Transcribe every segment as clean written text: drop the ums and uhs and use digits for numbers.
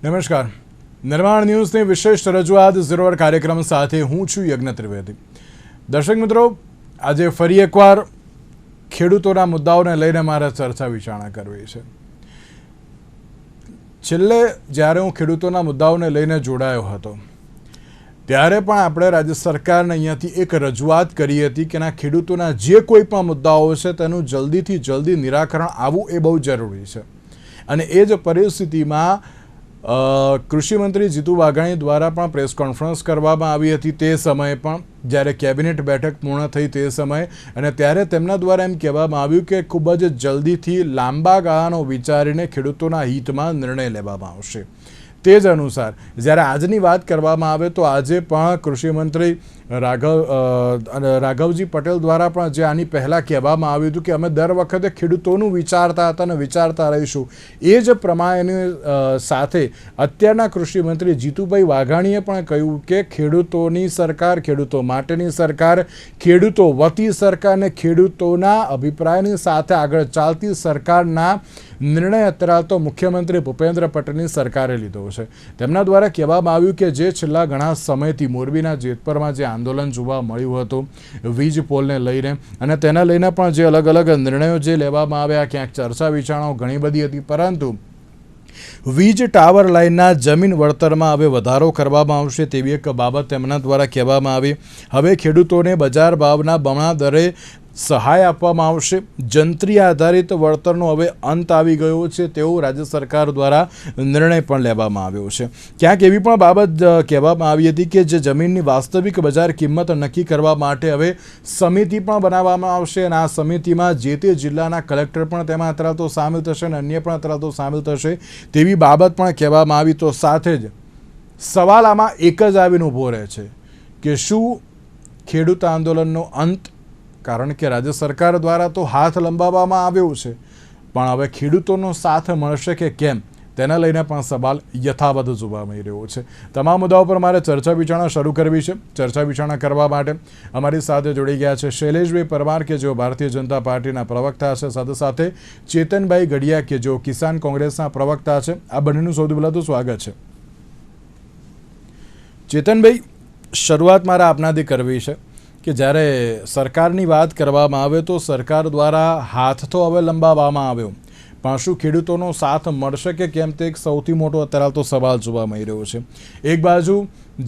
નમસ્કાર. નિર્માણ ન્યૂઝની વિશેષ રજૂઆત ઝીરો અવર કાર્યક્રમ સાથે હું છું યજ્ઞ ત્રિવેદી. દર્શક મિત્રો, આજે ફરી એકવાર ખેડૂતોના મુદ્દાઓને લઈને મારે ચર્ચા વિચારણા કરવી છે. છેલ્લે જ્યારે હું ખેડૂતોના મુદ્દાઓને લઈને જોડાયો હતો ત્યારે પણ આપણે રાજ્ય સરકારને અહીંયાથી એક રજૂઆત કરી હતી કે ના ખેડૂતોના જે કોઈ પણ મુદ્દાઓ છે તેનું જલ્દીથી જલ્દી નિરાકરણ આવવું એ બહુ જરૂરી છે. અને એ જ પરિસ્થિતિમાં કૃષિમંત્રી જીતુ વાઘાણી દ્વારા પણ પ્રેસ કોન્ફરન્સ કરવામાં આવી હતી તે સમયે પણ, જ્યારે કેબિનેટ બેઠક પૂર્ણ થઈ તે સમયે, અને ત્યારે તેમના દ્વારા એમ કહેવામાં આવ્યું કે ખૂબ જ જલ્દીથી લાંબા ગાળાનો વિચારીને ખેડૂતોના હિતમાં નિર્ણય લેવામાં આવશે. તે જ અનુસાર જ્યારે આજની વાત કરવામાં આવે તો આજે પણ કૃષિમંત્રી રાઘવજી પટેલ દ્વારા પણ જે આની પહેલાં કહેવામાં આવ્યું હતું કે અમે દર વખતે ખેડૂતોનું વિચારતા હતા અને વિચારતા રહીશું, એ જ પ્રમાણેની સાથે અત્યારના કૃષિમંત્રી જીતુભાઈ વાઘાણીએ પણ કહ્યું કે ખેડૂતોની સરકાર, ખેડૂતો માટેની સરકાર, ખેડૂતો વતી સરકારને ખેડૂતોના અભિપ્રાયની સાથે આગળ ચાલતી સરકારના નિર્ણય અત્યારે તો મુખ્યમંત્રી ભૂપેન્દ્ર પટેલની સરકારે લીધો છે. તેમના દ્વારા કહેવામાં આવ્યું કે જે છેલ્લા ઘણા સમયથી મોરબીના જેતપરમાં જે આંદોલન જોવા મળ્યું હતું વીજ પોલને લઈને, અને તેના લઈને પણ જે અલગ અલગ નિર્ણયો જે લેવામાં આવ્યા, ક્યાંક ચર્ચા વિચારણાઓ ઘણી બધી હતી, પરંતુ વીજ ટાવર લાઇનના જમીન વળતરમાં હવે વધારો કરવામાં આવશે તેવી એક બાબત તેમના દ્વારા કહેવામાં આવી. હવે ખેડૂતોને બજાર ભાવના બમણા દરે સહાય આપવામાં આવશે. જંત્રી આધારિત વળતરનો હવે અંત આવી ગયો છે તેવો રાજ્ય સરકાર દ્વારા નિર્ણય પણ લેવામાં આવ્યો છે. ક્યાંક એવી પણ બાબત કહેવામાં આવી હતી કે જે જમીનની વાસ્તવિક બજાર કિંમત નક્કી કરવા માટે હવે સમિતિ પણ બનાવવામાં આવશે, અને આ સમિતિમાં જે તે જિલ્લાના કલેક્ટર પણ તેમાં અત્યારે તો સામેલ થશે અને અન્ય પણ અત્યારે તો સામેલ થશે તેવી બાબત પણ કહેવામાં આવી. તો સાથે જ સવાલ આમાં એક જ આવીને ઊભો રહે છે કે શું ખેડૂત આંદોલનનો અંત, કારણ કે રાજ્ય સરકાર દ્વારા તો હાથ લંબાવવામાં આવ્યો છે, પણ હવે ખેડૂતોનો સાથ મળશે કે કેમ તેના લઈને પણ સવાલ યથાવત જોવા મળી રહ્યો છે. તમામ મુદ્દાઓ પર મારે ચર્ચા વિચારણા શરૂ કરવી છે. ચર્ચા વિચારણા કરવા માટે અમારી સાથે જોડી ગયા છે શૈલેષભાઈ પરમાર કે જેઓ ભારતીય જનતા પાર્ટીના પ્રવક્તા છે, સાથે સાથે ચેતનભાઈ ગઢિયા કે જેઓ કિસાન કોંગ્રેસના પ્રવક્તા છે. આ બંનેનું સૌથી પહેલાં તો સ્વાગત છે. ચેતનભાઈ, શરૂઆત મારે આપનાથી કરવી છે કે જ્યારે સરકારની વાત કરવામાં આવે તો સરકાર દ્વારા હાથ તો હવે લંબાવવામાં આવ્યો, પણ શું ખેડૂતોનો સાથ મળશે કે કેમ તે એક સૌથી મોટો અત્યારે તો સવાલ જોવા મળી રહ્યો છે. એક બાજુ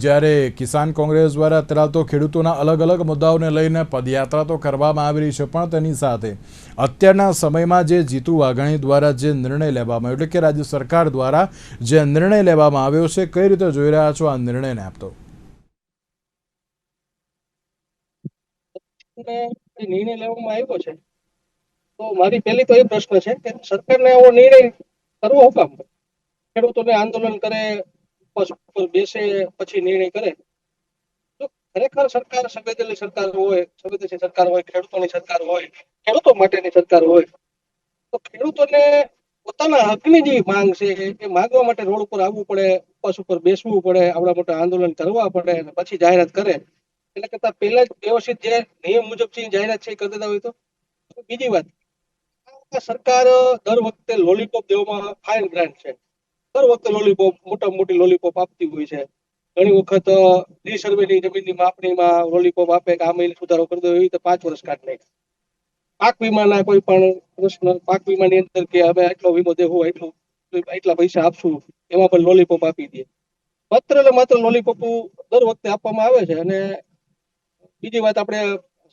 જ્યારે કિસાન કોંગ્રેસ દ્વારા અત્યારે તો ખેડૂતોના અલગ અલગ મુદ્દાઓને લઈને પદયાત્રા તો કરવામાં આવી રહી છે, પણ તેની સાથે અત્યારના સમયમાં જે જીતુ વાઘાણી દ્વારા જે નિર્ણય લેવામાં આવ્યો, એટલે કે રાજ્ય સરકાર દ્વારા જે નિર્ણય લેવામાં આવ્યો છે, કઈ રીતે જોઈ રહ્યા છો આ નિર્ણયને આપતો? નિર્ણય લેવામાં આવ્યો છે તો મારી પહેલી તો એ પ્રશ્ન છે કે સરકારને આવો નિર્ણય કરવો હું કામ? ખેડૂતોને આંદોલન કરે, ઉપર બેસે, પછી નિર્ણય કરે. તો ખરેખર સરકાર સંવેદનશીલ સરકાર હોય, ખેડૂતોની સરકાર હોય, ખેડૂતો માટેની સરકાર હોય, તો ખેડૂતોને પોતાના હકની જે માંગ છે એ માંગવા માટે રોડ ઉપર આવવું પડે, ઉપવાસ ઉપર બેસવું પડે, આવડા મોટા આંદોલન કરવા પડે અને પછી જાહેરાત કરે. એટલે કરતા પહેલા જ વ્યવસ્થિત જે નિયમ મુજબ છે જાહેરાત છે કરી દેતા હોય તો. બીજી વાત, સરકાર દર વખતે લોલીપોપ દેવામાં ફાઇન ગ્રાન્ટ છે. દર વખતે લોલીપોપ, મોટા મોટી લોલીપોપ આપતી હોય છે. ઘણી વખત રિસર્વેની જમીનની માપણીમાં લોલીપોપ આપે કે આ મહિને સુધારો કરી દો, એવી રીતે 5 વર્ષ કાઢ નાખે. પાક વીમાના કોઈ પણ પ્રશ્ન, પાક વીમાની અંદર કે હવે આટલો વીમો દેવો, એટલા પૈસા આપશું, એમાં પણ લોલીપોપ આપી દે. માત્ર લોલીપોપ દર વખતે આપવામાં આવે છે. અને બીજી વાત, આપણે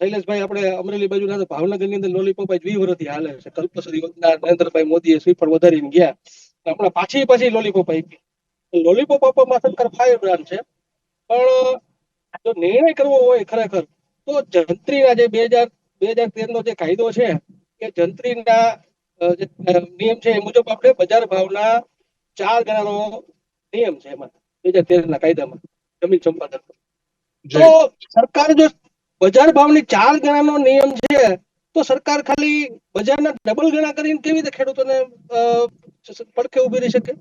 શૈલેષભાઈ, આપણે અમરેલી બાજુ ભાવનગર ની અંદર લોલીપોપ 20 વર્ષથી હાલે છે. કલ્પસરી યોજના નરેન્દ્રભાઈ મોદીએ શ્રીફળ વધારીને ગયા, હમણાં પાછી લોલીપોપ આપી. લોલીપોપ આપવામાં સરકાર ફાયર બ્રાન્ડ છે, પણ જો નિર્ણય કરવો હોય ખરેખર તો જંત્રીના જે 2013 નો જે કાયદો છે કે જંત્રીના જે નિયમ છે એ મુજબ આપણે બજાર ભાવના 4 ગણાનો નિયમ છે એમાં 2013 ના કાયદામાં જમીન સંપાદન. તો સરકાર જો બજાર ભાવની 4 ગણાનો નિયમ છે તો સરકાર ખાલી બજારના ડબલ ગણા કરીને કેવી રીતે ખેડૂતોને પડખે ઉભી રહી શકે?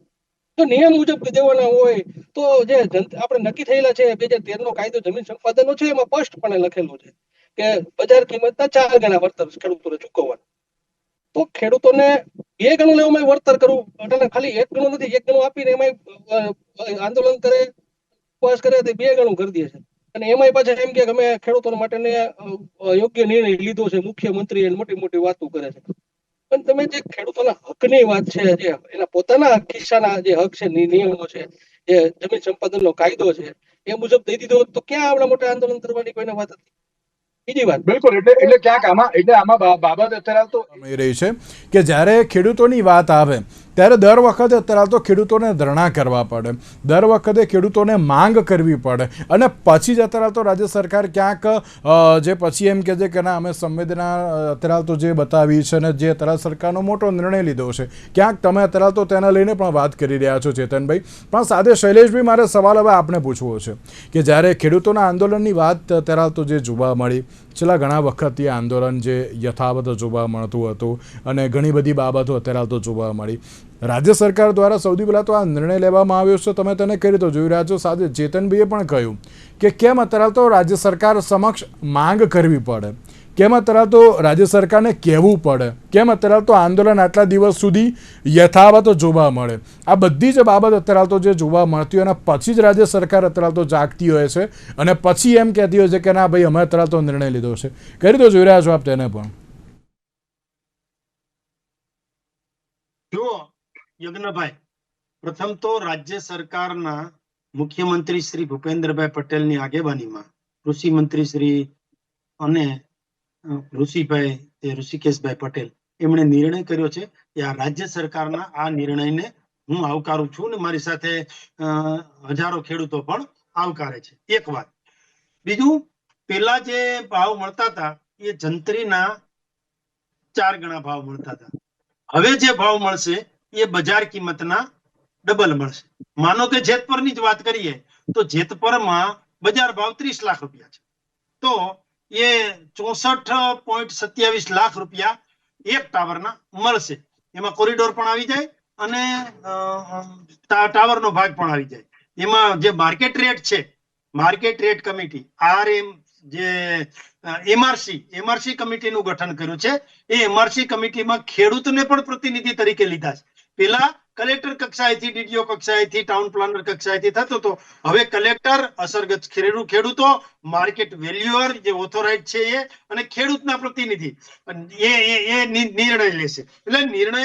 તો નિયમ મુજબ દેવાના હોય તો જે આપણે નક્કી થયેલા છે 2013 નો કાયદો જમીન સંપાદનનો છે, એમાં સ્પષ્ટપણે લખેલું છે કે બજાર કિંમતના 4 ગણા વળતર ખેડૂતોને ચૂકવવાનું. તો ખેડૂતોને 2 ગણું લેવામાં વળતર કરવું, એટલે ખાલી 1 ગણું નથી, 1 ગણું આપીને એમાં આંદોલન કરે, ઉપવાસ કરે તો 2 ગણું કરી દે છે. અને એમાંય પાછા એમ કે અમે ખેડૂતો માટે યોગ્ય નિર્ણય લીધો છે, મુખ્યમંત્રી મોટી મોટી વાતો કરે છે. પણ તમે જે ખેડૂતોના હકની વાત છે, જે એના પોતાના ખિસ્સાના જે હક છે, નિયમો છે, જે જમીન સંપાદનનો કાયદો છે, એ મુજબ દઈ દીધો હોત તો ક્યાં આવડા મોટા આંદોલન કરવાની કોઈને વાત હતી? બીજી વાત, બિલકુલ. એટલે ક્યાંક આમાં બાબત અત્યારે તો રહી છે કે જ્યારે ખેડૂતોની વાત આવે ત્યારે દર વખતે અત્યારે તો ખેડૂતોને ધરણા કરવા પડે, દર વખતે ખેડૂતોને માંગ કરવી પડે, અને પછી જ અત્યારે તો રાજ્ય સરકાર ક્યાંક જે પછી એમ કહે છે કે ના અમે સંવેદના અત્યારે તો જે બતાવી છે અને જે અત્યારે સરકારનો મોટો નિર્ણય લીધો છે, ક્યાંક તમે અત્યારે તો તેને લઈને પણ વાત કરી રહ્યા છો ચેતનભાઈ. પણ સાથે શૈલેષભાઈ, મારે સવાલ હવે આપને પૂછવો છે કે જ્યારે ખેડૂતોના આંદોલનની વાત અત્યારે તો જે જોવા મળી, છેલ્લા ઘણા વખતથી આંદોલન જે યથાવત જોવા મળતું હતું અને ઘણી બધી બાબતો અત્યારે તો જોવા મળી, રાજ્ય સરકાર દ્વારા સૌથી પહેલાં તો આ નિર્ણય લેવામાં આવ્યો છે, તમે તેને કઈ રીતે જોઈ રહ્યા છો? સાથે ચેતનભાઈએ પણ કહ્યું કે કેમ અત્યારે તો રાજ્ય સરકાર સમક્ષ માંગ કરવી પડે, કેમ અત્યારે તો રાજ્ય સરકારને કહેવું પડે, કેમ અત્યારે તો આંદોલન આટલા દિવસ સુધી યથાવત જોવા મળે? આ બધી જ બાબત અત્યારે તો જે જોવા મળતી હોય અને પછી જ રાજ્ય સરકાર અત્યારે તો જાગતી હોય છે અને પછી એમ કહેતી હોય છે કે ના ભાઈ અમે અત્યારે તો નિર્ણય લીધો છે. કઈ રીતે જોઈ રહ્યા છો આપ તેને પણ? જુઓ યજ્ઞભાઈ, પ્રથમ તો રાજ્ય સરકારના મુખ્યમંત્રી શ્રી ભૂપેન્દ્રભાઈ પટેલની આગેવાનીમાં કૃષિ મંત્રી શ્રી અને ઋષિકેશભાઈ પટેલ એમણે નિર્ણય કર્યો છે કે આ રાજ્ય સરકારના આ નિર્ણયને હું આવકારું છું ને મારી સાથે હજારો ખેડૂતો પણ આવકારે છે. એક વાત. બીજું, પેલા જે ભાવ મળતા હતા એ જંત્રીના 4 ગણા ભાવ મળતા હતા. હવે જે ભાવ મળશે એ બજાર કિંમતના ડબલ મળશે. માનો કે જેતપરની જ વાત કરીએ તો જેતપરમાં બજાર ભાવ 30 લાખ રૂપિયા છે, તો એ 64.27 લાખ રૂપિયા એક ટાવરના મળશે. એમાં કોરિડોર પણ આવી જાય અને ટાવરનો ભાગ પણ આવી જાય. એમાં જે માર્કેટ રેટ છે, માર્કેટ રેટ કમિટી જે એમઆરસી કમિટીનું ગઠન કર્યું છે, એ એમઆરસી કમિટીમાં ખેડૂતને પણ પ્રતિનિધિ તરીકે લીધા છે. પેલા કલેક્ટર કક્ષાએથી, ડીડીઓ કક્ષાએથી, ટાઉન પ્લાનર કક્ષાએથી થતો હતો. હવે કલેક્ટર, અસરગ્રસ્ત ખેડૂતો, માર્કેટ વેલ્યુઅર જે ઓથોરાઇઝ છે એ, અને ખેડૂતના પ્રતિનિધિ એ નિર્ણય લેશે. એટલે નિર્ણય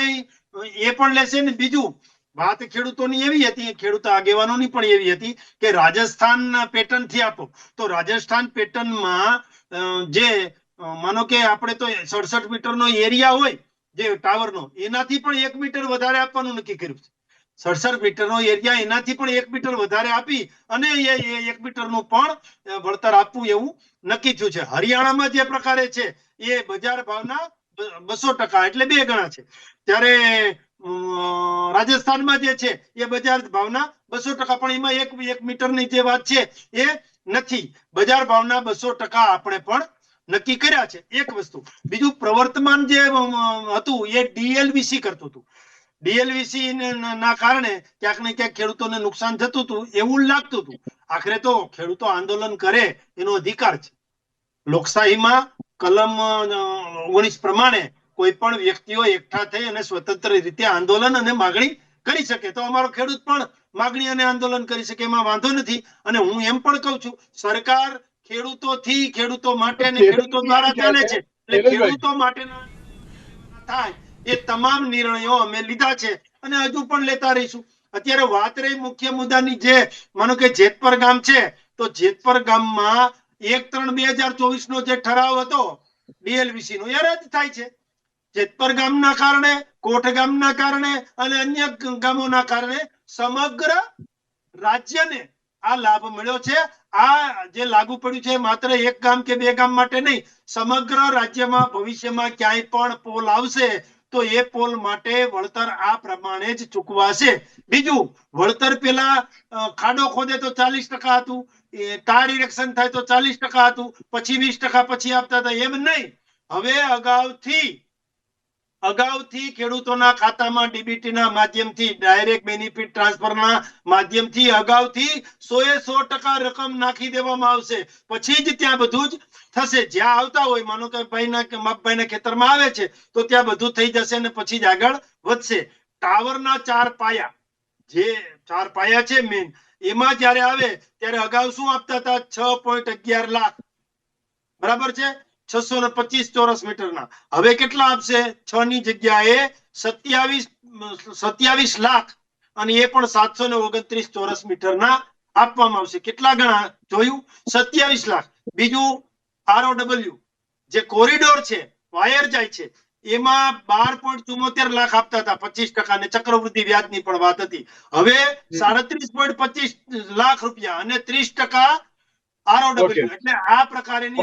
એ પણ લેશે ને બીજું, વાત ખેડૂતોની એવી હતી, ખેડૂત આગેવાનોની પણ એવી હતી કે રાજસ્થાન પેટર્ન થી આપો તો રાજસ્થાન પેટર્નમાં જે માનો કે આપણે તો 67 મીટરનો એરિયા હોય જે ટાવરનો, એનાથી પણ 1 મીટર વધારે આપવાનું નક્કી કર્યું છે. 67 મીટરનો એરિયા, એનાથી પણ 1 મીટર વધારે આપી અને એ 1 મીટરનું પણ વળતર આપવું એવું નક્કી થયું છે. હરિયાણામાં જે પ્રકારે છે એ બજાર ભાવના 200% એટલે 2 ગણા છે, ત્યારે રાજસ્થાનમાં જે છે એ બજાર ભાવના 200%, પણ એમાં 1 મીટરની જે વાત છે એ નથી. બજાર ભાવના 200% આપણે પણ નક્કી કર્યા છે. એક વસ્તુ. બીજું, પ્રવર્તમાન જે હતું એ ડીએલવીસી કરતું હતું. ડીએલવીસી ના કારણે ક્યાંક ને ક્યાંક ખેડૂતોને નુકસાન થતું હતું એવું લાગતું હતું. આખરે તો ખેડૂતો આંદોલન કરે એનો અધિકાર છે. લોકશાહીમાં કલમ 19 પ્રમાણે કોઈ પણ વ્યક્તિઓ એકઠા થઈ અને સ્વતંત્ર રીતે આંદોલન અને માગણી કરી શકે. તો અમારો ખેડૂત પણ માગણી અને આંદોલન કરી શકે, એમાં વાંધો નથી. અને હું એમ પણ કહું છું, સરકાર ખેડૂતોથી, ખેડૂતો માટે અને ખેડૂતો દ્વારા ચાલે છે, એટલે ખેડૂતો માટેના થાય એ તમામ નિર્ણયો અમે લીધા છે અને હજુ પણ લેતા રહીશું. અત્યારે વાત રહી મુખ્ય મુદ્દાની, જે માનો કે જેતપર ગામ છે, તો જેતપર ગામમાં 1/3/2024 નો જે ઠરાવ હતો ડીએલવીસી નો, એ રદ થાય છે. જેતપર ગામના કારણે, કોઠ ગામના કારણે અને અન્ય ગામોના કારણે સમગ્ર રાજ્યને આ લાભ મળ્યો છે. આ જે લાગુ પડ્યું છે માત્ર 1 ગામ કે 2 ગામ માટે નહીં, સમગ્ર રાજ્યમાં ભવિષ્યમાં ક્યાંય પણ પોલ આવશે તો એ પોલ માટે વળતર આ પ્રમાણે જ ચૂકવાશે. બીજું, વળતર પેલા ખાડો ખોદે તો 40% હતું, ટાર ઇરેક્શન થાય તો 40% હતું, પછી 20% પછી આપતા હતા, એમ નહીં. હવે અગાઉથી અગાઉથી ખેડૂતોના ખાતામાં ડીબીટી ના માધ્યમથી ડાયરેક્ટ બેનિફિટ ટ્રાન્સફરના માધ્યમથી અગાઉથી 100% રકમ નાખી દેવામાં આવશે. પછી જ ત્યાં બધું જ થશે. જ્યાં આવતા હોય, માનો કે માપભાઈના ખેતરમાં આવે છે તો ત્યાં બધું થઈ જશે અને પછી જ આગળ વધશે. ટાવરના 4 પાયા, જે 4 પાયા છે મેન, એમાં જ્યારે આવે ત્યારે અગાઉ શું આપતા હતા? 6.11 લાખ, બરાબર છે, 625 ચોરસ મીટરના. હવે કેટલા આપશે? 6 ની જગ્યાએ 27 લાખ, અને એ પણ 729 ચોરસ મીટરના આપવામાં આવશે. કેટલા ગણા જોયું? 27 લાખ. બીજું ROW જે કોરિડોર છે, વાયર જાય છે, એમાં 12.74 લાખ આપતા હતા 25%, ને ચક્રવૃદ્ધિ વ્યાજની પણ વાત હતી. હવે 37.25 લાખ રૂપિયા અને 30% ROW. એટલે આ પ્રકારની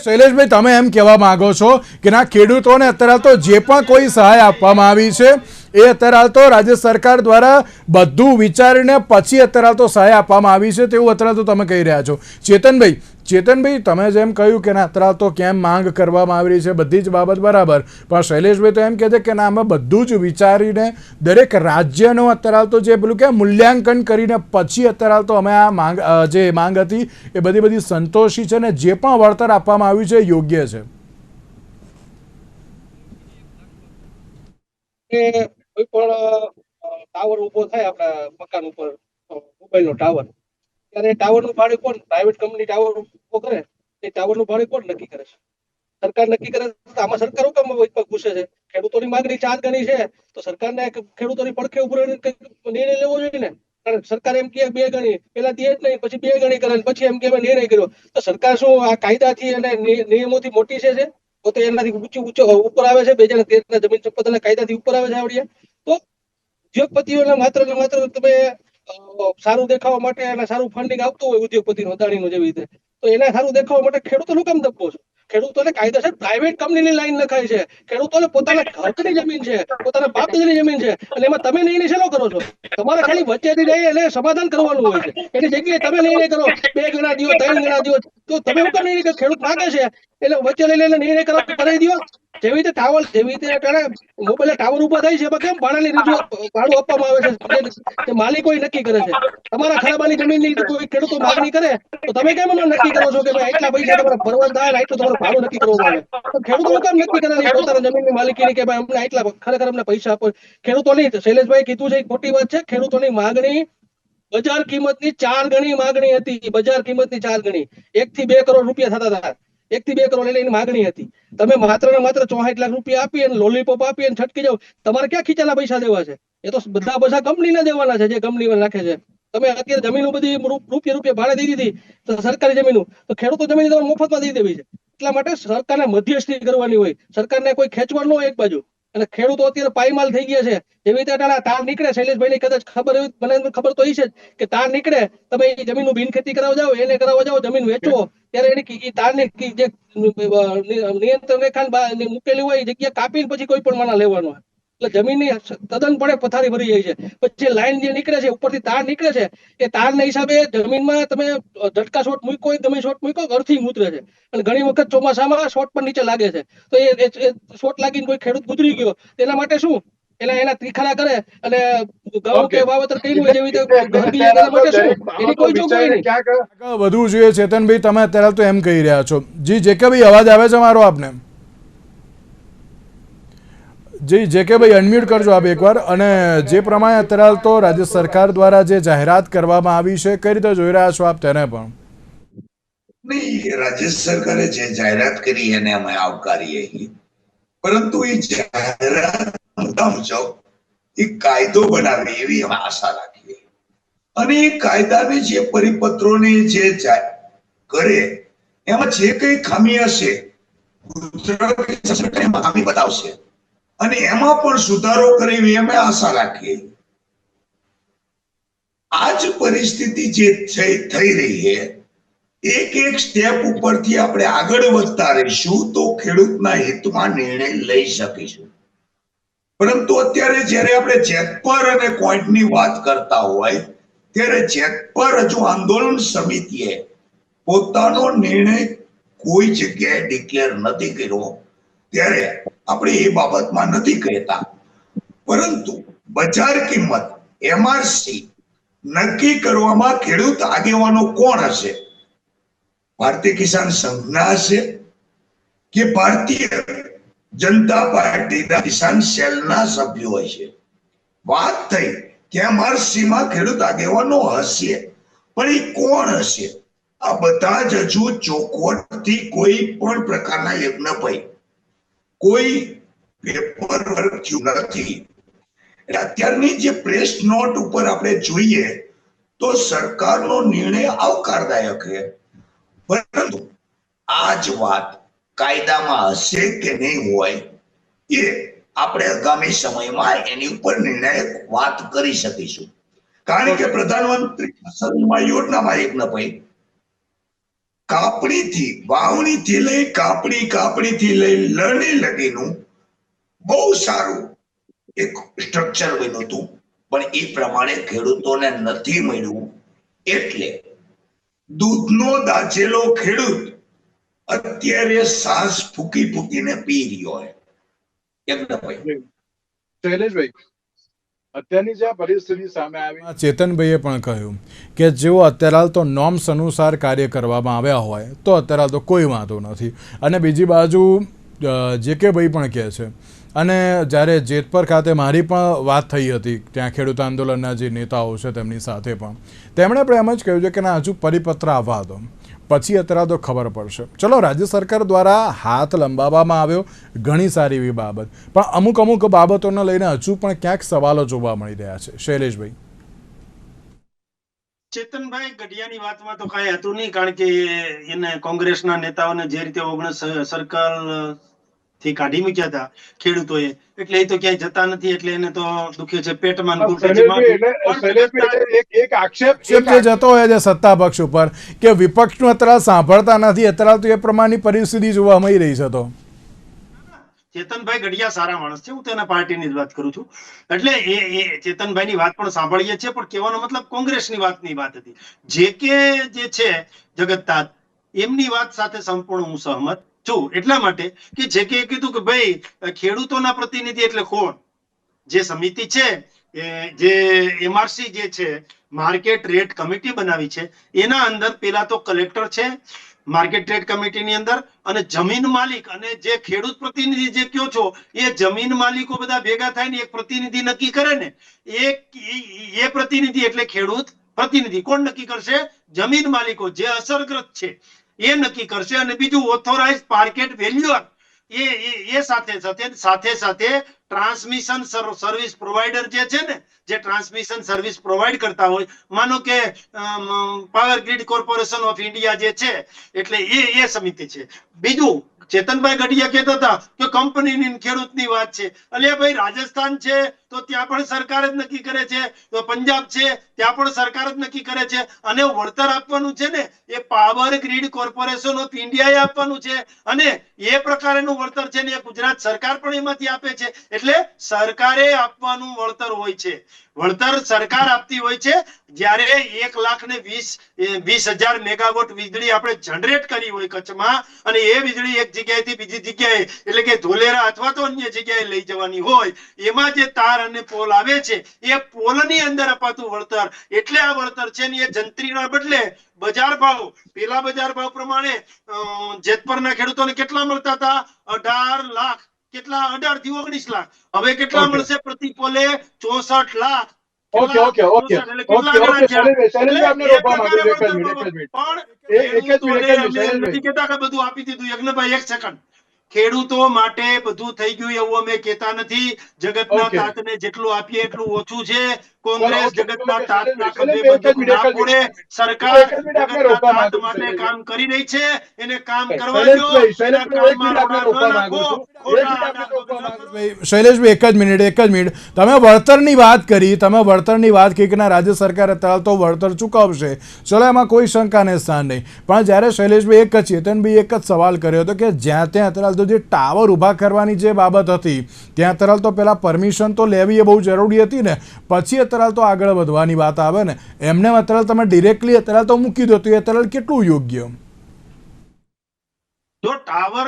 શૈલેષભાઈ, તમે એમ કહેવા માંગો છો કે ના, ખેડૂતોને અત્યારે તો જે પણ કોઈ સહાય આપવામાં આવી છે એ અત્યારે તો રાજ્ય સરકાર દ્વારા બધું વિચારીને પછી અત્યારે તો સહાય આપવામાં આવી છે, તેવું અત્યારે તો તમે કહી રહ્યા છો. ચેતનભાઈ, તમે જેમ કહ્યું કે ના, અત્યારે તો કેમ માંગ કરવામાં આવી રહી છે, બધી જ બાબત બરાબર, પણ શૈલેષભાઈ તો એમ કહે છે કે ના, અમે બધું જ વિચારીને દરેક રાજ્યનો અત્યારે તો જે પેલું કે મૂલ્યાંકન કરીને પછી અત્યારે તો અમે આ જે માંગ હતી એ બધી સંતોષી છે, ને જે પણ વળતર આપવામાં આવ્યું છે એ યોગ્ય છે. કોઈ પણ ટાવર ઉભો થાય આપણા મકાન ઉપર, મોબાઈલ નો ટાવર, ત્યારે ટાવર નું ભાડું કોણ? પ્રાઇવેટ કંપની ટાવર ઉભો કરે, એ ટાવર નું ભાડું કોણ નક્કી કરે છે? સરકાર નક્કી કરે. આમાં સરકાર કેમ ઘૂસે છે? ખેડૂતોની માંગણી 4 ગણી છે તો સરકારને ખેડૂતોની પડખે ઉભો નિર્ણય લેવો જોઈએ ને. કારણ સરકાર એમ કે 2 ગણી, પેલા દે જ નહીં, પછી 2 ગણી કરે, પછી એમ કે નિર્ણય કર્યો. તો સરકાર શું આ કાયદાથી અને નિયમોથી મોટી છે? પોતે એનાથી ઊંચો ઉપર આવે છે. 2013 જમીન સંપત્તિ અને કાયદાથી ઉપર આવે છે આવડિયા. તો ઉદ્યોગપતિઓને માત્ર ને માત્ર તમે સારું દેખાવા માટે અને સારું ફંડિંગ આવતું હોય ઉદ્યોગપતિનું, અદાણીનું જેવી રીતે, તો એને સારું દેખાવા માટે ખેડૂતોનું કામ દબો છો? ખેડૂતોને કાયદેસર પ્રાઇવેટ કંપનીની લાઈન લખાય છે. ખેડૂતોને પોતાના હકની જમીન છે, પોતાના બાપ દાદાની જમીન છે, અને એમાં તમે નિર્ણય શેનો કરો છો? તમારે ખાલી વચ્ચેથી જઈ એને સમાધાન કરવાનું હોય છે. એની જગ્યાએ તમે નિર્ણય કરો 2 ગણા દો, 3 ગણા દો, તો તમે શું કામ નિર્ણય? ખેડૂત માંગે છે એટલે વચ્ચે લઈ લઈને નિર્ણય કરાવી દો. જેવી રીતે ટાવર, જેવી રીતે મોબાઈલ ટાવર ઉભા થાય છે, એમાં કેમ ભાડાની ભાડું આપવામાં આવે છે? માલિકો નક્કી કરે છે. તમારા ખરાબાની જમીનની કોઈ ખેડૂતો માગણી કરે તો તમે કેમ નક્કી કરો છો કે ભાઈ આટલા પૈસા તમારે ભરવાના, આટલું તમારું ભાડું નક્કી કરવામાં આવે? તો ખેડૂતો કામ નક્કી કરે પોતાના જમીનની માલિકીની કે ભાઈ અમને આટલા ખરેખર અમને પૈસા આપો? ખેડૂતોની, શૈલેષભાઈ કીધું છે, ખોટી વાત છે. ખેડૂતોની માગણી બજાર કિંમતની 4 ગણી માગણી હતી. બજાર કિંમતની 4 ગણી, 1 થી 2 કરોડ રૂપિયા થતા હતા. 1 થી 2 કરોડ એટલે એની માગણી હતી. તમે માત્ર ને માત્ર 64 લાખ રૂપિયા આપી અને લોલીપોપ આપી અને છટકી જાવ. તમારે ક્યાં ખીચાના પૈસા દેવા છે? એ તો બધા કંપનીને દેવાના છે, જે કંપની નાખે છે. તમે અત્યારે જમીનો બધી રૂપિયા ભાડે દઈ દીધી, તો સરકારી જમીનો, તો ખેડૂતો જમીન તમારે મફતમાં દઈ દેવી છે. એટલા માટે સરકારને મધ્યસ્થી કરવાની હોય, સરકારને કોઈ ખેંચવાનું ન હોય એક બાજુ. અને ખેડૂતો અત્યારે પાયમાલ થઈ ગયા છે. જેવી રીતે તાર નીકળે, શૈલેષભાઈ કદાચ ખબર મને ખબર તો છે કે તાર નીકળે, તમે એ જમીનનું બિનખેતી કરાવવા જાઓ, એને કરાવવા જાઓ, જમીન વેચો, ત્યારે એની તારની જે નિયંત્રણ રેખા મૂકેલી હોય એ જગ્યા કાપીને પછી કોઈ પણ માણા લેવાનો હોય. એટલે જમીનની તદ્દનપણે પથારી ભરી જાય છે. પછી લાઈન જે નીકળે છે, ઉપરથી તાર નીકળે છે, એ તારના હિસાબે જમીનમાં તમે ઝટકા શોટ મૂકો, ગમે શોટ મૂકો, અર્થિંગ ઉતરે છે. અને ઘણી વખત ચોમાસામાં શોટ પણ નીચે લાગે છે. તો એ શોટ લાગીને કોઈ ખેડૂત ગુજરી ગયો, તેના માટે શું એના ત્રિખારા કરે અને ઘઉં કે વાવેતર કર્યું હોય જેવી રીતે એની કોઈ જોગવાઈ નહીં. વધવું જોઈએ. ચેતનભાઈ, તમે અત્યારે તો એમ કહી રહ્યા છો. જી જેકેભાઈ, અવાજ આવે છે મારો આપને? જી જેકેભાઈ, અનમ્યુટ કરજો આપ એકવાર. અને જે પ્રમાણે અત્યારે તો રાજ્ય સરકાર દ્વારા જે જાહેરાત કરવામાં આવી છે, કઈ રીતે જોઈ રહ્યા છો આપ તેને? પણ નહીં, રાજ્ય સરકારે જે જાહેરાત કરી એને અમે આવકારીએ, પરંતુ એ જાહેરાત મુજબ એ કાયદો બનાવે એવી અમે આશા રાખીએ. અને એ કાયદાને જે પરિપત્રોને જે કરે એમાં જે કઈ ખામી હશે ખામી બતાવશે અને એમાં પણ સુધારો કરે એવી અમે આશા રાખીએ. આ જ પરિસ્થિતિ જે થઈ રહી છે, એક સ્ટેપ ઉપરથી આપણે આગળ વધતા રહીશું તો ખેડૂતના હિતમાં નિર્ણય લઈ શકીશું. પરંતુ અત્યારે જ્યારે આપણે જેતપર અને કોઈન્ટની વાત કરતા હોય ત્યારે જેતપર હજુ આંદોલન સમિતિએ પોતાનો નિર્ણય કોઈ જગ્યાએ ડિક્લેર નથી કર્યો. ત્યારે આપણે એ બાબતમાં નથી કહેતા, પરંતુ બજાર કિંમત MRC નક્કી કરવામાં ખેડૂત આગેવાનો કોણ હશે? ભારતીય કિસાન સંઘના હશે કે ભારતીય જનતા પાર્ટીના કિસાન સેલના સભ્યો હશે? વાત થઈ કે MRC માં ખેડૂત આગેવાનો હશે, પણ એ કોણ હશે? આ બધા જ હજુ ચોખવટથી કોઈ પણ પ્રકારના યજ્ઞભાઈ કોઈ પેપર વર્ક થયું નથી. અત્યારની જે પ્રેસ નોટ ઉપર આપણે જોઈએ તો સરકારનો નિર્ણય આવકારદાયક છે, પરંતુ આ જ વાત કાયદામાં હશે કે નહીં હોય એ આપણે આગામી સમયમાં એની ઉપર નિર્ણાયક વાત કરી શકીશું. કારણ કે પ્રધાનમંત્રી ફસલ વીમા યોજનામાં એક ન ભાઈ કાપણીથી વાવણીથી લઈ કાપણીથી લઈ લણણી લગીનું બહુ સારું એક સ્ટ્રક્ચર બન્યું હતું, પણ એ પ્રમાણે ખેડૂતોને નથી મળ્યું. એટલે દૂધનો દાઝેલો ખેડૂત અત્યારે સાસ ફૂકીને પી રહ્યો છે. શૈલેષભાઈ, અત્યારની જે પરિસ્થિતિ સામે આવી, ચેતનભાઈએ પણ કહ્યું કે જેઓ અત્યારે હાલ તો નોર્મ્સ અનુસાર કાર્ય કરવામાં આવ્યા હોય તો અત્યારે હાલ તો કોઈ વાંધો નથી. અને બીજી બાજુ જે કે ભાઈ પણ કહે છે, અને જ્યારે જેતપર ખાતે મારી પણ વાત થઈ હતી ત્યાં ખેડૂત આંદોલનના જે નેતાઓ છે તેમની સાથે પણ, તેમણે પણ એમ જ કહ્યું છે કે ના, હજુ પરિપત્ર આવવા દો, પછી અત્યારે તો ખબર પડશે. ચલો, રાજ્ય સરકાર દ્વારા હાથ લંબાવવામાં આવ્યો, ઘણી સારી એવી બાબત, પણ અમુક બાબતોને લઈને હજુ પણ ક્યાંક સવાલો જોવા મળી રહ્યા છે. શૈલેષભાઈ. ચેતનભાઈ ગઢિયાની વાતમાં તો કાંઈ હતું નહીં, કારણ કે એને કોંગ્રેસના નેતાઓને જે રીતે 19 સર્કલ થી કાઢી મૂક્યા હતા ખેડૂતોએ, એટલે એ તો ક્યાંય જતા નથી, એટલે એને તો દુખે છે પેટમાં. એક આક્ષેપ જે જતો હોય છે સત્તા પક્ષ ઉપર કે વિપક્ષનું અત્યારે સાંભળતા નથી, અત્યારે તો એ પ્રમાણની પરિસ્થિતિ જોવા મળી રહી છે. તો ચેતનભાઈ ગઢિયા સારા માણસ છે, હું તેના પાર્ટીની જ વાત કરું છું, એટલે એ ચેતનભાઈની વાત પણ સાંભળીએ છીએ, પણ કહેવાનો મતલબ કોંગ્રેસની વાતની વાત હતી. જે છે જગતનાથ, એમની વાત સાથે સંપૂર્ણ હું સહમત છું, એટલા માટે કે જે કે કીધું કે ભાઈ ખેડૂતોના પ્રતિનિધિ એટલે કોણ? જે સમિતિ છે, જે MRC જે છે માર્કેટ રેટ કમિટી બનાવી છે, એના અંદર પેલા તો કલેક્ટર છે માર્કેટ રેટ કમિટીની અંદર, અને જમીન માલિક અને જે ખેડૂત પ્રતિનિધિ જે કયો છો એ જમીન માલિકો બધા ભેગા થાય ને એક પ્રતિનિધિ નક્કી કરે ને, એ પ્રતિનિધિ એટલે ખેડૂત પ્રતિનિધિ. કોણ નક્કી કરશે? જમીન માલિકો જે અસરગ્રસ્ત છે એ નક્કી કરશે. અને બીજું ઓથોરાઇઝ માર્કેટ વેલ્યુઅર, એ સાથે ટ્રાન્સમિશન સર્વિસ પ્રોવાઈડર જે છે ને, જે ટ્રાન્સમિશન સર્વિસ પ્રોવાઈડ કરતા હોય, માનો કે power grid corporation of India જે છે, એટલે એ સમિતિ છે. બીજું ચેતનભાઈ ગઢિયા કહેતા હતા કે કંપનીની ખેડૂતની વાત છે. અલ્યા ભાઈ, રાજસ્થાન છે તો ત્યાં પણ સરકાર જ નક્કી કરે છે, તો પંજાબ છે ત્યાં પણ સરકાર જ નક્કી કરે છે, અને વળતર આપવાનું છે ને એ પાવર ગ્રીડ કોર્પોરેશન ઓફ ઇન્ડિયાએ આપવાનું છે, અને એ પ્રકારનું વળતર છે ને એ ગુજરાત સરકાર પણ એમાંથી આપે છે. એટલે સરકારે આપવાનું વળતર હોય છે, વળતર સરકાર આપતી હોય છે. જ્યારે 1,20,000 મેગાવોટ વીજળી આપણે જનરેટ કરી હોય કચ્છમાં, અને એ વીજળી એક જગ્યાએથી બીજી જગ્યાએ એટલે કે ધોલેરા અથવા તો અન્ય જગ્યાએ લઈ જવાની હોય, એમાં જે તાર અને પોલ આવે છે એ પોલની અંદર અપાતું વળતર, એટલે આ વળતર છે ને એ જંત્રીના બદલે બજાર ભાવ, પેલા બજાર ભાવ પ્રમાણે જેતપરના ખેડૂતોને કેટલા મળતા હતા? 18 લાખ. કેટલા? 18 થી 19 લાખ. હવે કેટલા મળશે પ્રતિ પોલે? 64 લાખ. ખેડૂતો માટે બધું થઈ ગયું એવું અમે કહેતા નથી. જગતના તાતને જેટલું આપીએ એટલું ઓછું છે. કોંગ્રેસ જગતના તાતના ખભે બંદૂક ના ફોડે. સરકાર જગતના તાત માટે કામ કરી રહી છે, એને કામ કરવા દો. શૈલેષભાઈ, એક જ મિનિટ, તમે વળતરની વાત કરી, કે ના રાજ્ય સરકાર અત્યારે તો વળતર ચૂકવશે, ચલો એમાં કોઈ શંકાને સ્થાન નહીં, પણ જ્યારે શૈલેષભાઈ ચેતનભાઈ એક જ સવાલ કર્યો હતો કે જ્યાં ત્યાં અત્યારે તો જે ટાવર ઊભા કરવાની જે બાબત હતી ત્યાં અત્યારે તો પેલા પરમિશન તો લેવી એ બહુ જરૂરી હતી ને, પછી અત્યારે તો આગળ વધવાની વાત આવે ને, એમને અત્યારે તમે ડિરેક્ટલી અત્યારે તો મૂકી દો તો એ અત્યારે કેટલું યોગ્ય? જો ટાવર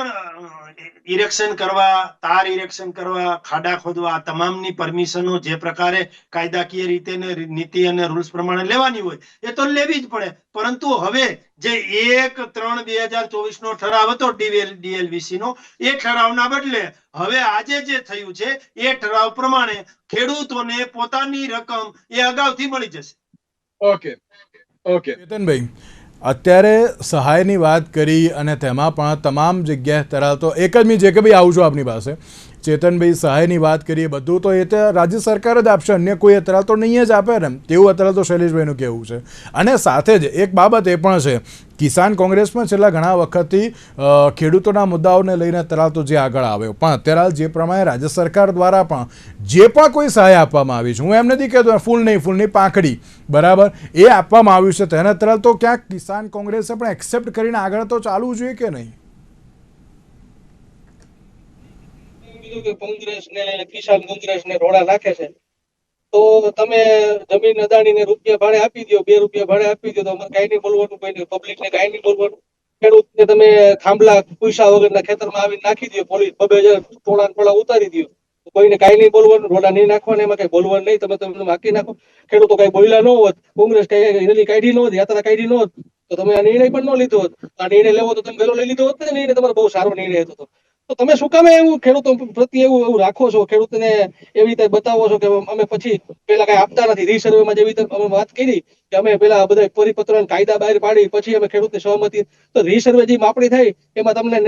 ઇરેક્શન કરવા, તાર ઇરેક્શન કરવા, ખાડા ખોદવા, આ તમામની પરમિશનો જે પ્રકારે કાયદાકીય રીતે ને નીતિ અને રૂલ્સ પ્રમાણે લેવાની હોય એ તો લેવી જ પડે. પરંતુ હવે જે 1/3/2024 નો ઠરાવ હતો ડીએલવીસી નો, એ ઠરાવના બદલે હવે આજે જે થયું છે એ ઠરાવ પ્રમાણે ખેડૂતોને પોતાની રકમ એ અગાઉથી મળી જશે. ઓકે ઓકે ચેતનભાઈ, અત્યારે સહાયની વાત કરી અને તેમાં પણ તમામ જગ્યાએ અત્યારે તો એક જ મિનિટ જે કે ભાઈ આવું છું આપની પાસે. ચેતનભાઈ, સહાયની વાત કરીએ બધું તો એ તો રાજ્ય સરકાર જ આપશે, અન્ય કોઈ અત્યારે તો નહીં જ આપે ને, તેવું અત્યારે તો શૈલેષભાઈનું કહેવું છે. અને સાથે જ એક બાબત એ પણ છે, કિસાન કોંગ્રેસ પણ છેલ્લા ઘણા વખતથી ખેડૂતોના મુદ્દાઓને લઈને અત્યારે તો જે આગળ આવ્યો, પણ અત્યારે જે પ્રમાણે રાજ્ય સરકાર દ્વારા પણ જે પણ કોઈ સહાય આપવામાં આવી છે, હું એમ નથી કહેતો ફૂલની પાંખડી બરાબર એ આપવામાં આવ્યું છે, તેને અત્યારે તો ક્યાંક કિસાન કોંગ્રેસે પણ એક્સેપ્ટ કરીને આગળ તો ચાલવું જોઈએ કે નહીં? કીધું કે કોંગ્રેસ ને કિસાન કોંગ્રેસ ને રોડા નાખે છે, તો તમે જમીન અદાણીને રૂપિયા ભાડે આપી દો, 2 રૂપિયા ભાડે આપી દો, તો અમારે કઈ નહીં બોલવાનું, કોઈ પબ્લિક ને કઈ નહીં બોલવાનું. ખેડૂતને તમે થાંભલા પૈસા વગરના ખેતરમાં આવીને નાખી દો, પોલીસ 2,000 ટોળા ઉતારી દો, કોઈને કઈ નહીં બોલવાનું, રોડા નહીં નાખવાના, એમાં કઈ બોલવાનું નહીં. તમે માકી નાખો. ખેડૂતો કઈ બોલ્યા ન હોત, કોંગ્રેસ કઈ રેલી કાઢી ન હોત, યાત્રા કાઢી ન હોત, તો તમે આ નિર્ણય પણ ન લીધો હોત. આ નિર્ણય લેવો તો તમે વહેલો લઈ લીધો હોત ને, નિર્ણય તમારો બહુ સારો નિર્ણય હતો. તો તમે શું કામ એવું ખેડૂતો પ્રત્યે એવું રાખો છો, ખેડૂતને એવી રીતે બતાવો છો કે અમે પછી પેલા કઈ આપતા નથી. રીસર્વેમાં જેવી રીતે અમે વાત કરી કે અમે પેલા બધા પરિપત્ર કાયદા બહાર પાડી પછી અમે ખેડૂતની સહમતિ, તો રીસર્વે જે માપણી થઈ એમાં તમને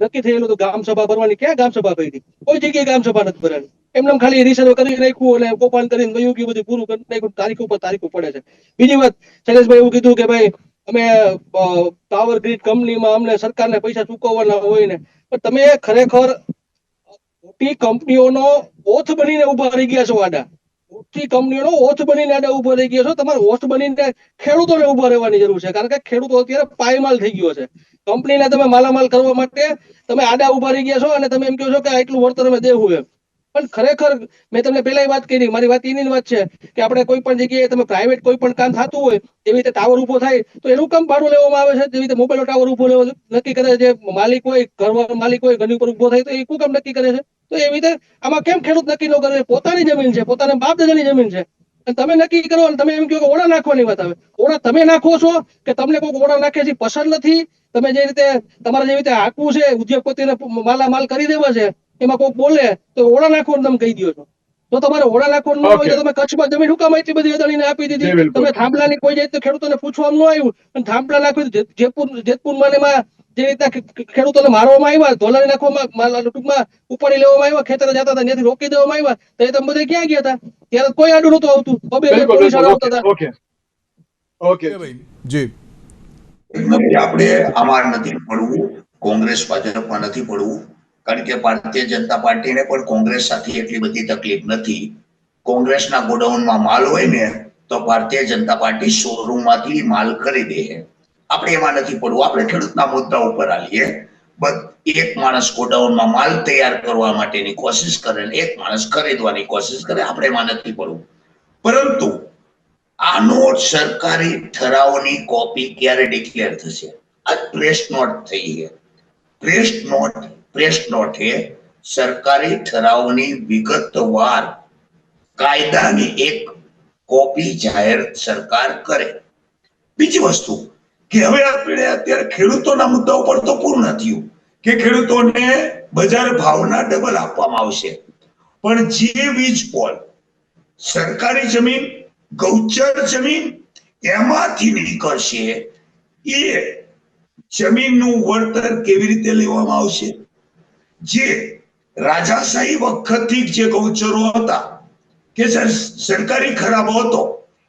નક્કી થયેલું તો ગ્રામ સભા ભરવાની, ક્યાં ગ્રામ સભા કરી? કોઈ જગ્યાએ ગ્રામ સભા નથી ભરવાની. એમને ખાલી રીસર્વે કરી નાખ્યું અને કોપાન કરીને ગયું કે બધું પૂરું કરી નાખ્યું, તારીખ ઉપર તારીખો પડે છે. બીજી વાત, શૈલેષભાઈ એવું કીધું કે ભાઈ અમે પાવર ગ્રીડ કંપનીમાં અમને સરકારને પૈસા ચૂકવવાના હોય ને, પણ તમે ખરેખર મોટી કંપનીઓનો ઓથ બનીને ઉભા રહી ગયા છો. આડા મોટી કંપનીઓનો ઓથ બનીને આડા ઉભા રહી ગયા છો. તમારે ઓથ બનીને ખેડૂતોને ઉભા રહેવાની જરૂર છે, કારણ કે ખેડૂતો અત્યારે પાયમાલ થઈ ગયો છે. કંપનીને તમે માલામાલ કરવા માટે તમે આડા ઉભા રહી ગયા છો અને તમે એમ કહો છો કે આટલું વળતર અમે દેવું એમ. પણ ખરેખર મેં તમને પહેલા વાત કરી, મારી વાત એની વાત છે કે આપણે કોઈ પણ જગ્યાએ તમે પ્રાઇવેટ કોઈ પણ કામ થતું હોય, એવી રીતે ટાવર ઉભો થાય તો એનું કામ ભાડું લેવામાં આવે છે. જેવી રીતે મોબાઈલ ટાવર ઉભો લેવો નક્કી કરે છે, માલિક હોય, ઘર માલિક હોય, ઘરની ઉપર ઉભો થાય તો એ શું કામ નક્કી કરે છે? તો એવી રીતે આમાં કેમ ખેડૂત નક્કી ન કરે? પોતાની જમીન છે, પોતાના બાપ દાદાની જમીન છે, અને તમે નક્કી કરો અને તમે એમ કહો કે ઓળા નાખવાની વાત આવે. ઓળા તમે નાખો છો કે તમને કોઈ ઓળા નાખે છે પસંદ નથી? તમે જે રીતે તમારે જેવી રીતે આખવું છે, ઉદ્યોગપતિને માલામાલ કરી દેવા છે, એમાં કોઈ બોલે તો ઓળા નાખવાનું તમે કહી દો છો. તો તમારે ઓળા નાખવાનું ન હોય તો તમે કચ્છમાં જમીન હુકામ એટલી બધી અદાણીને આપી દીધી? તમે થાંભલાની કોઈ જાય તો ખેડૂતોને પૂછવામાં ન આવ્યું, અને થાંભલા નાખ્યું જેતપુરમાં જે રીતના ખેડૂતોને મારવામાં આવ્યા, ધોલાણી નાખવામાં ટૂંકમાં ઉપાડી લેવામાં આવ્યા, ખેતરે જતા હતા ત્યાંથી રોકી દેવામાં આવ્યા, તો એ તમે બધા ક્યાં ગયા હતા? ત્યારે કોઈ આડું નતું આવતું. પોલીસ આવતા હતા. ઓકે ઓકે ભાઈ જી, આપણે આમાં નથી પડવું, કોંગ્રેસ ભાજપમાં નથી પડવું, કારણ કે ભારતીય જનતા પાર્ટીને પણ કોંગ્રેસ સાથે એટલી બધી તકલીફ નથી. કોંગ્રેસના ગોડાઉનમાં માલ હોય ને તો ભારતીય જનતા પાર્ટી શોરૂમમાંથી માલ ખરીદે છે. આપણે એમાં નથી પડવું, આપણે ખેડૂતના મુદ્દા ઉપર આવીએ. એક માણસ ગોડાઉનમાં માલ તૈયાર કરવા માટેની કોશિશ કરે, એક માણસ ખરીદવાની કોશિશ કરે, આપણે એમાં નથી પડવું. પરંતુ આનો સરકારી ઠરાવની કોપી ક્યારે ડિક્લેર થશે? આ પ્રેસ નોટ થઈ છે. પ્રેસ નોટ એ સરકારી ઠરાવની વિગતવાર કાયદાની એક કોપી જાહેર સરકાર કરે. બીજી વસ્તુ કે હવે આપણે અત્યારે ખેડૂતોના મુદ્દા ઉપર તો પૂર્ણ થયું કે ખેડૂતોને બજાર ભાવના ડબલ આપવામાં આવશે, પણ જે વીજ પોલ, સરકારી જમીન, ગૌચર જમીન એમાંથી નીકળશે એ જમીનનું વળતર કેવી રીતે લેવામાં આવશે? જે રાજાશાહી વખતથી જે ગૌચરો હતા કે સરકારી ખરાબો હતો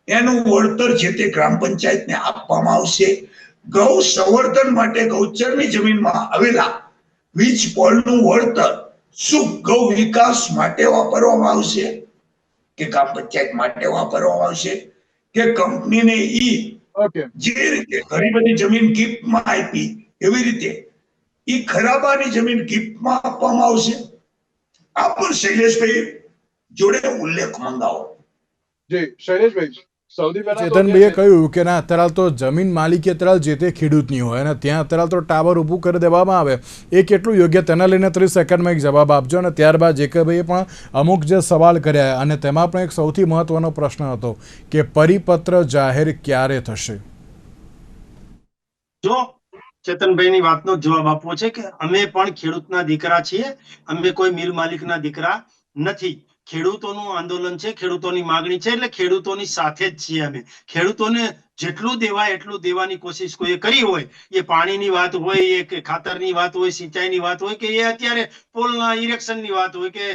એનું વળતર જે તે ગ્રામ પંચાયતને આપવામાં આવશે. ગૌ સંવર્ધન માટે ગૌચરની જમીનમાં આવેલા વીજ પોલનું વળતર શું ગૌ વિકાસ માટે વાપરવામાં આવશે કે ગ્રામ પંચાયત માટે વાપરવામાં આવશે કે કંપનીને જે રીતે ઘણી બધી જમીન ગિફ્ટમાં આપી એવી રીતે ખરાબાની જમીન ગિફ્ટમાં આપવામાં આવશે? આ પણ શૈલેષભાઈ જોડે ઉલ્લેખ મંગાવો. જી શૈલેષભાઈ, સૌથી પહેલા તો ચેતનભાઈએ કે કહ્યું કે ના અત્યારે તો જમીન માલિકી અત્યારે જે તે ખેડૂતની હોય અને ત્યાં અત્યારે તો ટાવર ઊભું કરી દેવામાં આવે એ કેટલું યોગ્ય તેના લઈને 30 સેકન્ડમાં એક જવાબ આપજો. અને ત્યારબાદ જેકેભાઈએ પણ અમુક જે સવાલ કર્યા અને તેમાં પણ એક સૌથી મહત્વનો પ્રશ્ન હતો કે પરિપત્ર જાહેર ક્યારે થશે. જો ચેતનભાઈની વાતનો જવાબ આપવો છે કે અમે પણ ખેડૂતના દીકરા છીએ, અમે કોઈ મિલ માલિકના દીકરા નથી. ખેડૂતોનું આંદોલન છે, ખેડૂતોની માંગણી છે, એટલે ખેડૂતોની સાથે જ છીએ અમે. ખેડૂતોને જેટલું દેવાય એટલું દેવાની કોશિશ કોઈ કરી હોય, એ પાણીની વાત હોય, એ કે ખાતરની વાત હોય, સિંચાઈની વાત હોય, કે એ અત્યારે પોલના ઇરેક્શનની વાત હોય, કે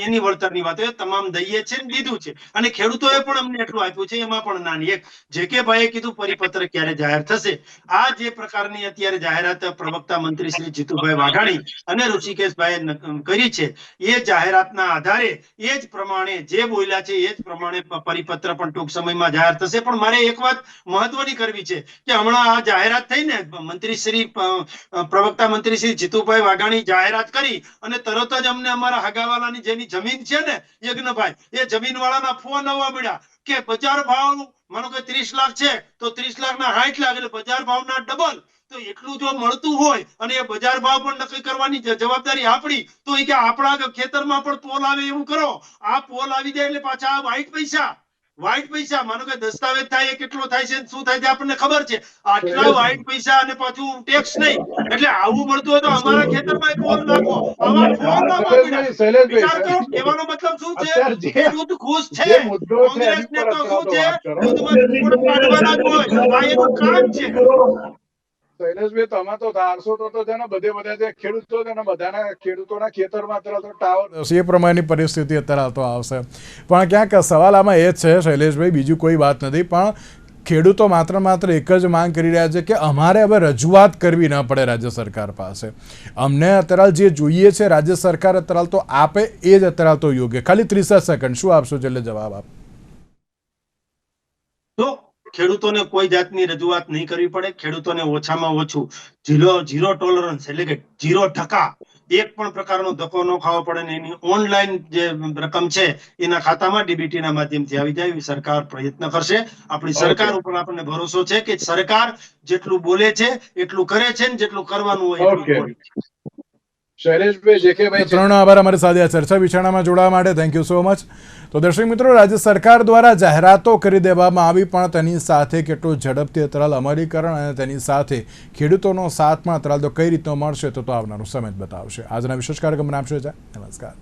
એની વળતરની વાત હોય, તમામ દઈએ છે ને દીધું છે. અને ખેડૂતોએ પણ અમને એટલું આપ્યું છે. એમાં પણ નાની એક જેકેભાઈએ કીધું પરિપત્ર ક્યારે જાહેર થશે. આ જે પ્રકારની અત્યારે જાહેરાત પ્રવક્તા મંત્રી શ્રી જીતુભાઈ વાઘાણી અને ઋષિકેશભાઈએ કરી છે, એ જાહેરાતના આધારે એ જ પ્રમાણે જે બોલ્યા છે એ જ પ્રમાણે પરિપત્ર પણ ટૂંક સમયમાં જાહેર થશે. પણ મારે એક વાત મહત્વની કરવી છે કે હમણાં આ જાહેરાત થઈ ને, મંત્રી શ્રી પ્રવક્તા મંત્રી શ્રી જીતુભાઈ વાઘાણી જાહેરાત કરી અને તરત જ અમને અમારા હગાવાલાની જેની જમીન છે ને યજ્ઞભાઈ, એ જમીન વાળાના ફોન આવવા મળ્યા કે બજાર ભાવ માનો કે 30 લાખ છે તો 30 લાખના 60 લાખ એટલે બજાર ભાવના ડબલ. તો એટલું જો મળતું હોય અને એ બજાર ભાવ પણ નક્કી કરવાની જવાબદારી આપણી, તો એ કે આપણા ખેતરમાં પણ પોલ આવે એવું કરો. આ પોલ આવી જાય એટલે પાછા વ્હાઈટ પૈસા માનો કે દસ્તાવેજ થાય એ કેટલો થાય છે શું થાય છે આપણને ખબર છે. આટલા વ્હાઈટ પૈસા અને પાછું ટેક્સ નહીં. એટલે આવું મળતું હોય તો અમારા ખેતરમાં પોલ નાખો. આવા ફોન શૈલેષભાઈ, વિચાર કરો. કહેવાનો મતલબ શું છે? અત્યારે જે ખેડૂત ખુશ છે. જે મુદ્દો છે કોંગ્રેસ એની ને પર તો શું અત્યારે છે? તો વાત કરો. દૂધમાં કાઢવાના જ હોય. આ એનું કામ છે. શૈલેષભાઈ, તમે તો ધારશો તો છે ને બધા જે ખેડૂતો છે ને બધાના ખેડૂતોના ખેતરમાં અત્યારે તો ટાવર એ પ્રમાણેની પરિસ્થિતિ અત્યારે તો આવશે. પણ ક્યાંક સવાલ આમાં એ જ છે શૈલેષભાઈ, બીજું કોઈ વાત નથી. પણ ખેડૂતો માત્ર એક જ માંગ કરી રહ્યા છે કે અમારે હવે રજૂઆત કરવી ન પડે રાજ્ય સરકાર પાસે. અમને અત્યારે જે જોઈએ છે રાજ્ય સરકાર અત્યારે તો આપે એ જ અત્યારે તો યોગ્ય. ખાલી 30 સેકન્ડ શું આપશો એટલે જવાબ આપ. તો ખેડૂતોને કોઈ જાતની રજૂઆત નહીં કરવી પડે. ખેડૂતોને ઓછામાં ઓછું ઝીરો ટોલરન્સ એટલે કે 0% એક પણ પ્રકારનો ધક્કો ન ખાવો પડે ને એની ઓનલાઈન જે રકમ છે એના ખાતામાં ડીબીટી ના માધ્યમથી આવી જાય એવી સરકાર પ્રયત્ન કરશે. આપણી સરકાર ઉપર આપણને ભરોસો છે કે સરકાર જેટલું બોલે છે એટલું કરે છે ને જેટલું કરવાનું હોય એટલું કરે છે. શૈલેષભાઈ, જેકેભાઈ, ત્રણ આભાર અમારી સાથે આ ચર્ચા વિચારણામાં જોડાવા માટે. Thank you so much. તો દર્શક મિત્રો, રાજ્ય સરકાર દ્વારા જાહેરાતો કરી દેવામાં આવી પણ તેની સાથે કેટલું ઝડપથી અત્રાલ અમલીકરણ અને તેની સાથે ખેડૂતોનો સાથ પણ અત્રાલ તો કઈ રીતનો મળશે તો આવનારું સમય જ બતાવશે. આજના વિશેષ કાર્યક્રમના આપશો. નમસ્કાર.